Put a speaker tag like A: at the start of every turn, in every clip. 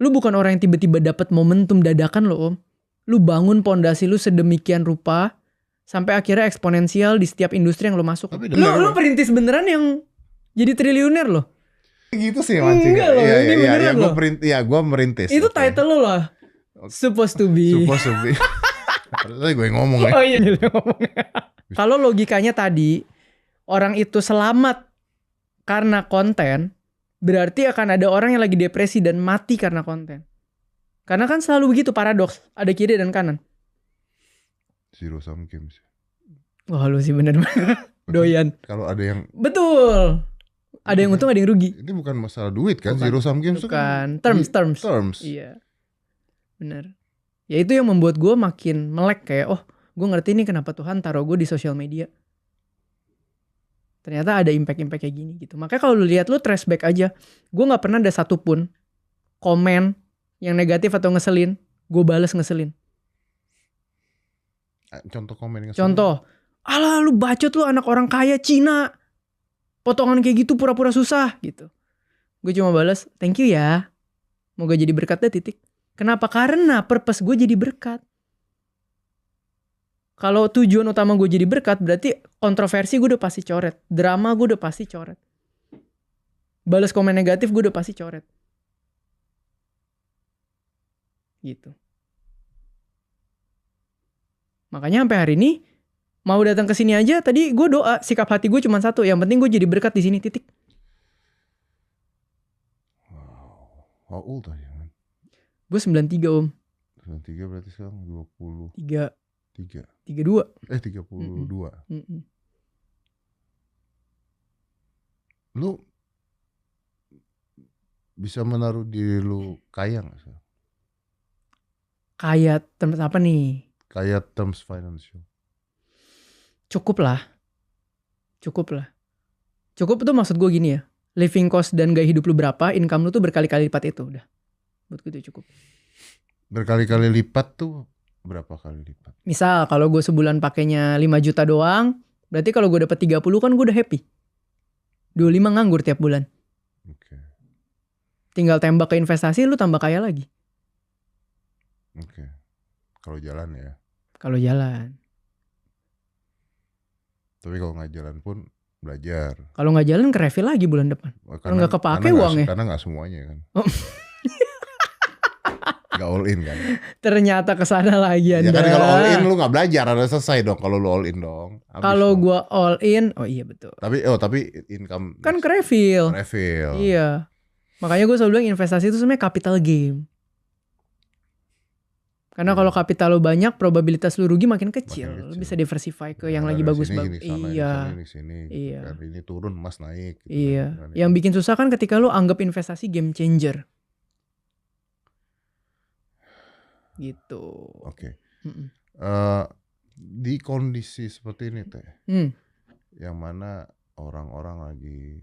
A: Lu bukan orang yang tiba-tiba dapat momentum dadakan lo Om. Lu bangun pondasi lu sedemikian rupa sampai akhirnya eksponensial di setiap industri yang lu masuk.
B: Tapi
A: Lu perintis beneran yang jadi triliuner loh.
B: Gitu sih mancing.
A: Enggak loh, ini beneran loh.
B: Gue merintis.
A: Itu title lu lah. Supposed to be.
B: Tadi gue ngomong ya.
A: Oh iya, kalau logikanya tadi orang itu selamat karena konten, berarti akan ada orang yang lagi depresi dan mati karena konten. Karena kan selalu begitu paradoks, ada kiri dan kanan.
B: Zero sum games.
A: Wah lu sih bener-bener doyan.
B: Kalau ada yang
A: betul, ada yang untung ada yang rugi.
B: Ini bukan masalah duit kan?
A: Bukan.
B: Zero sum games itu
A: kan
B: terms.
A: Iya, bener. Ya itu yang membuat gue makin melek kayak gue ngerti nih kenapa Tuhan taruh gue di sosial media. Ternyata ada impact kayak gini gitu. Makanya kalau lu lihat, lu trace back aja, gue nggak pernah ada satupun komen yang negatif atau ngeselin gue balas ngeselin.
B: Contoh komen ngeselin.
A: Contoh, alah lu bacot lu anak orang kaya Cina, potongan kayak gitu pura-pura susah gitu. Gue cuma balas thank you ya, moga jadi berkat deh titik. Kenapa? Karena purpose gue jadi berkat. Kalau tujuan utama gue jadi berkat, berarti kontroversi gue udah pasti coret. Drama gue udah pasti coret. Balas komen negatif gue udah pasti coret. Gitu. Makanya sampai hari ini, mau datang ke sini aja, tadi gue doa, sikap hati gue cuma satu. Yang penting gue jadi berkat di sini, titik.
B: Wow. How old are you, man?
A: Gue 93 Om.
B: 93 berarti sekarang 20.
A: 32.
B: 32. Lu bisa menaruh diri lu kaya gak sih?
A: Kaya terms apa nih?
B: Kaya terms financial.
A: Cukup tuh maksud gue gini ya. Living cost dan gaya hidup lu berapa, income lu tuh berkali-kali lipat itu udah. Buat gue itu cukup.
B: Berkali-kali lipat tuh berapa kali lipat?
A: Misal kalau gue sebulan pakainya 5 juta doang, berarti kalau gue dapat 30 kan gue udah happy. 25 nganggur tiap bulan.
B: Oke.
A: Tinggal tembak ke investasi, lu tambah kaya lagi.
B: Oke. Kalau jalan ya.
A: Kalau jalan.
B: Tapi kalau nggak jalan pun belajar.
A: Kalau nggak jalan ke refill lagi bulan depan. Kalau nggak kepake uangnya.
B: Karena nggak semuanya kan. Gak all in kan.
A: Ternyata kesana lagi Anda.
B: Ya kan kalau all in lu gak belajar, ada selesai dong kalau lu all in dong.
A: Kalau gua all in, oh iya betul.
B: Tapi income
A: kan ke refill. Iya. Makanya gue selalu bilang investasi itu sebenarnya capital game. Karena kalau kapital lu banyak, probabilitas lu rugi makin kecil. Lu bisa diversify ke yang lagi bagus-bagus. Iya.
B: Iya. Dan ini turun, emas naik. Gitu
A: iya. Kan. Yang bikin susah kan ketika lu anggap investasi game changer. Gitu.
B: Oke. Di kondisi seperti ini Teh, yang mana orang-orang lagi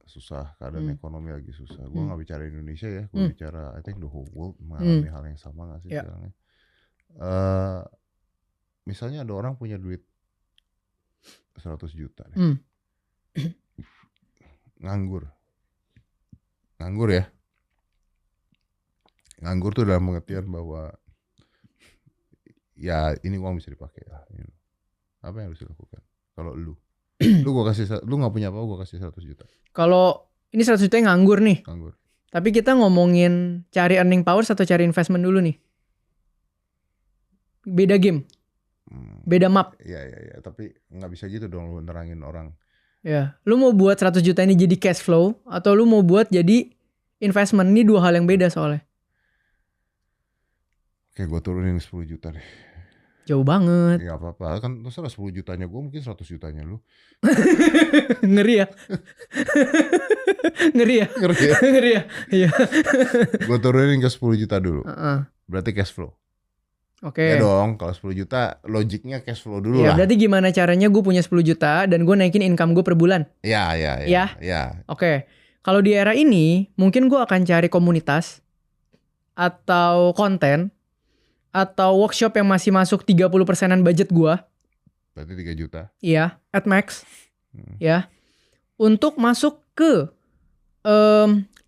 B: susah, keadaan ekonomi lagi susah. Gue nggak bicara Indonesia ya, gue bicara I think the whole world mengalami hal yang sama nggak sih sekarang? Misalnya ada orang punya duit 100 juta nih. Nganggur ya. Nganggur tuh dalam pengertian bahwa ya ini uang bisa dipakai lah. Apa yang harus dilakukan? Kalau lu nggak punya apa, gue kasih 100 juta.
A: Kalau ini 100 juta yang nganggur nih.
B: Nganggur.
A: Tapi kita ngomongin cari earning powers atau cari investment dulu nih. Beda game. Beda map.
B: Iya. Tapi nggak bisa gitu dong lu nerangin orang.
A: Ya, lu mau buat 100 juta ini jadi cash flow atau lu mau buat jadi investment, ini dua hal yang beda soalnya.
B: Oke, gue turunin 10 juta deh.
A: Jauh banget.
B: Gak apa-apa, kan terserah 10 jutanya gue, mungkin 100 jutanya lu.
A: Ngeri ya? Ngeri ya? Iya.
B: Gue turunin ke 10 juta dulu. Berarti cash flow.
A: Oke.
B: Ya dong, kalau 10 juta logiknya cash flow dulu lah.
A: Berarti gimana caranya gue punya 10 juta dan gue naikin income gue per bulan?
B: Ya.
A: Oke. Kalau di era ini, mungkin gue akan cari komunitas atau konten atau workshop yang masih masuk 30%-an budget gua.
B: Berarti 3 juta.
A: Iya, at max. Ya. Untuk masuk ke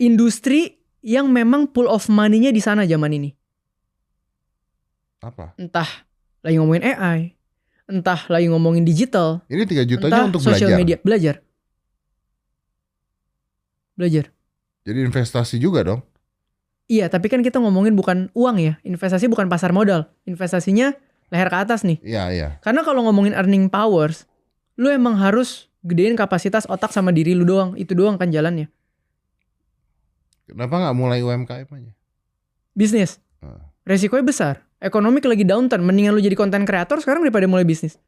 A: industri yang memang pool of money-nya di sana zaman ini.
B: Apa?
A: Entah lagi ngomongin AI, entah lagi ngomongin digital.
B: Ini 3 jutanya
A: entah
B: untuk
A: social
B: belajar.
A: media. Belajar.
B: Jadi investasi juga dong.
A: Iya, tapi kan kita ngomongin bukan uang ya. Investasi bukan pasar modal. Investasinya leher ke atas nih.
B: Iya.
A: Karena kalau ngomongin earning powers, lu emang harus gedein kapasitas otak sama diri lu doang. Itu doang kan jalannya.
B: Kenapa nggak mulai UMKM aja?
A: Bisnis. Resikonya besar. Ekonomi lagi downturn. Mendingan lu jadi content creator sekarang daripada mulai bisnis.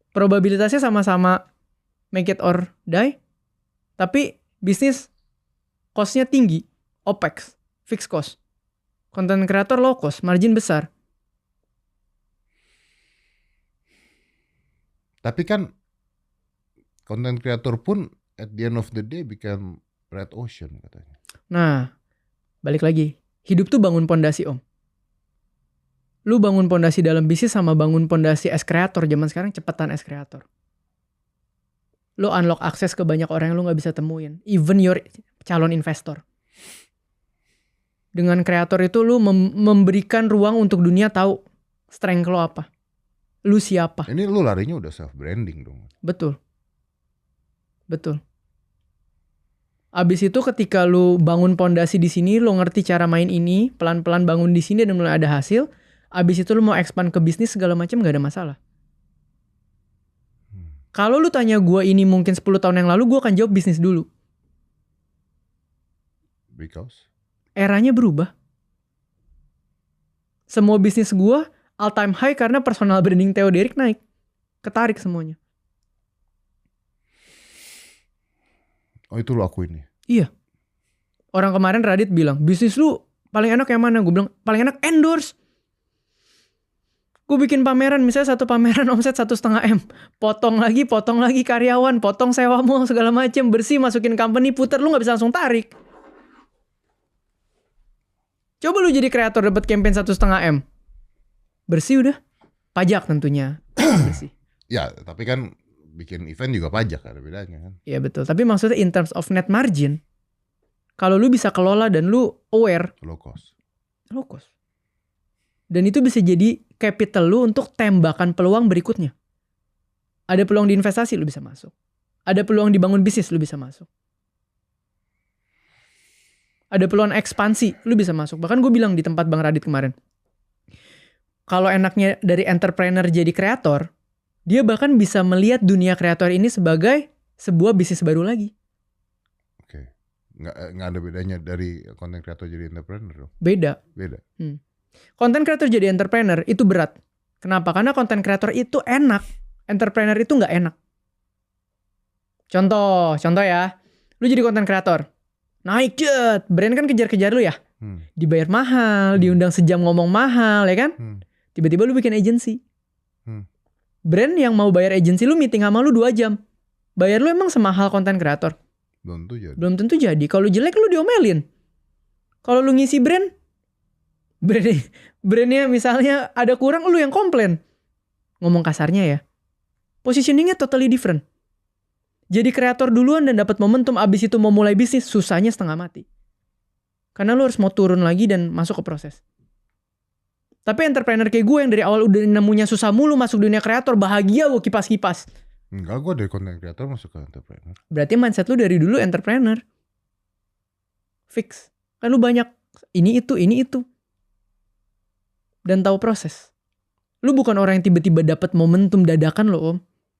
A: Probabilitasnya sama-sama make it or die. Tapi bisnis cost-nya tinggi. OPEX, fixed cost. Content creator low cost, margin besar.
B: Tapi kan content creator pun at the end of the day become red ocean katanya.
A: Nah, balik lagi. Hidup tuh bangun pondasi, Om. Lu bangun pondasi dalam bisnis sama bangun pondasi as creator. Zaman sekarang cepetan as creator. Lu unlock akses ke banyak orang yang lu gak bisa temuin. Even your calon investor. Dengan kreator itu lu memberikan ruang untuk dunia tahu strength lo apa. Lu siapa.
B: Ini lu larinya udah self branding dong.
A: Betul. Abis itu ketika lu bangun pondasi di sini, lu ngerti cara main ini, pelan-pelan bangun di sini dan mulai ada hasil. Abis itu lu mau expand ke bisnis segala macam gak ada masalah. Kalau lu tanya gue ini mungkin 10 tahun yang lalu, gue akan jawab bisnis dulu.
B: Because?
A: Eranya berubah. Semua bisnis gue all time high karena personal branding Theo Derrick naik. Ketarik semuanya.
B: Oh itu lu akuin ya?
A: Iya. Orang kemarin Radit bilang, bisnis lu paling enak yang mana? Gue bilang, paling enak endorse. Gue bikin pameran, misalnya satu pameran omset 1,5 M. Potong lagi karyawan, potong sewa mall segala macem, bersih, masukin company, puter, lu gak bisa langsung tarik. Coba lu jadi kreator dapat campaign 1,5 M. Bersih udah. Pajak tentunya. Bersih.
B: Ya, tapi kan bikin event juga pajak, ada bedanya kan.
A: Iya betul. Tapi maksudnya in terms of net margin, kalau lu bisa kelola dan lu aware.
B: Low cost.
A: Dan itu bisa jadi capital lu untuk tembakan peluang berikutnya. Ada peluang di investasi, lu bisa masuk. Ada peluang dibangun bisnis, lu bisa masuk. Ada peluang ekspansi, lu bisa masuk. Bahkan gue bilang di tempat Bang Radit kemarin. Kalau enaknya dari entrepreneur jadi kreator, dia bahkan bisa melihat dunia kreator ini sebagai sebuah bisnis baru lagi.
B: Oke. Nggak ada bedanya dari content creator jadi entrepreneur dong?
A: Beda. Content creator jadi entrepreneur itu berat. Kenapa? Karena content creator itu enak. Entrepreneur itu nggak enak. Contoh ya. Lu jadi content creator. Naik jet, brand kan kejar-kejar lu ya. Dibayar mahal, diundang sejam ngomong mahal ya kan. Tiba-tiba lu bikin agency. Brand yang mau bayar agency lu meeting sama lu 2 jam. Bayar lu emang semahal content creator? Belum tentu jadi. Kalau jelek lu diomelin. Kalau lu ngisi brandnya misalnya ada kurang, lu yang komplain. Ngomong kasarnya ya. Positioningnya totally different. Jadi kreator duluan dan dapat momentum, abis itu mau mulai bisnis, susahnya setengah mati. Karena lu harus mau turun lagi dan masuk ke proses. Tapi entrepreneur kayak gue yang dari awal udah nemunya susah mulu masuk dunia kreator, bahagia gue kipas-kipas.
B: Enggak, gue dari content creator masuk ke entrepreneur.
A: Berarti mindset lu dari dulu entrepreneur. Fix. Kan lu banyak ini itu. Dan tahu proses. Lu bukan orang yang tiba-tiba dapat momentum dadakan lo, Om.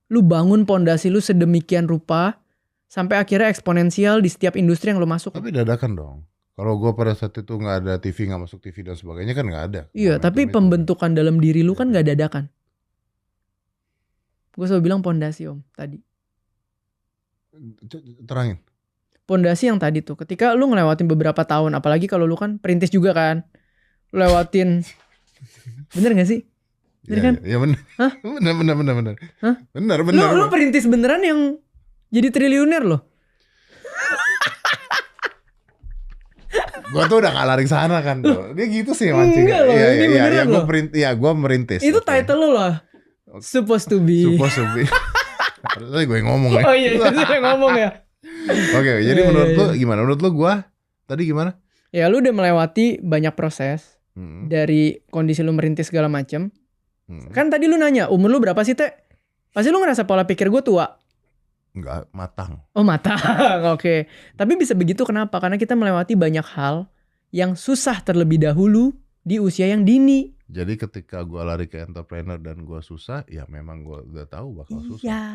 A: Lu bangun pondasi lu sedemikian rupa sampai akhirnya eksponensial di setiap industri yang lu masuk.
B: Tapi dadakan dong. Kalau gue pada saat itu nggak ada TV, nggak masuk TV dan sebagainya kan nggak ada.
A: Iya, tapi pembentukan dalam diri lu kan nggak dadakan. Gue selalu bilang pondasi, Om, tadi.
B: Terangin.
A: Pondasi yang tadi tuh, ketika lu ngelewatin beberapa tahun, apalagi kalau lu kan perintis juga kan, lu lewatin, bener gak sih? Bener kan?
B: Iya bener.
A: Hah?
B: Bener.
A: Hah?
B: Bener.
A: Lu perintis beneran yang jadi triliuner loh.
B: Gue tuh udah gak lari sana kan tuh. Dia gitu sih mancing.
A: Enggak loh, ini beneran loh.
B: Gue merintis.
A: Itu title lo lah. Supposed to be.
B: Harusnya gue ngomong ya.
A: Oh iya, gue ngomong ya.
B: Oke, jadi menurut lu gimana? Menurut lu gue Tadi gimana?
A: Ya lu udah melewati banyak proses dari kondisi lu merintis segala macem. Kan tadi lu nanya umur lu berapa sih Teh? Pasti lu ngerasa pola pikir gue tua.
B: Enggak, matang.
A: Oh matang, oke. Tapi bisa begitu kenapa? Karena kita melewati banyak hal yang susah terlebih dahulu di usia yang dini.
B: Jadi ketika gue lari ke entrepreneur dan gue susah, ya memang gue udah tahu bakal susah.
A: Iya.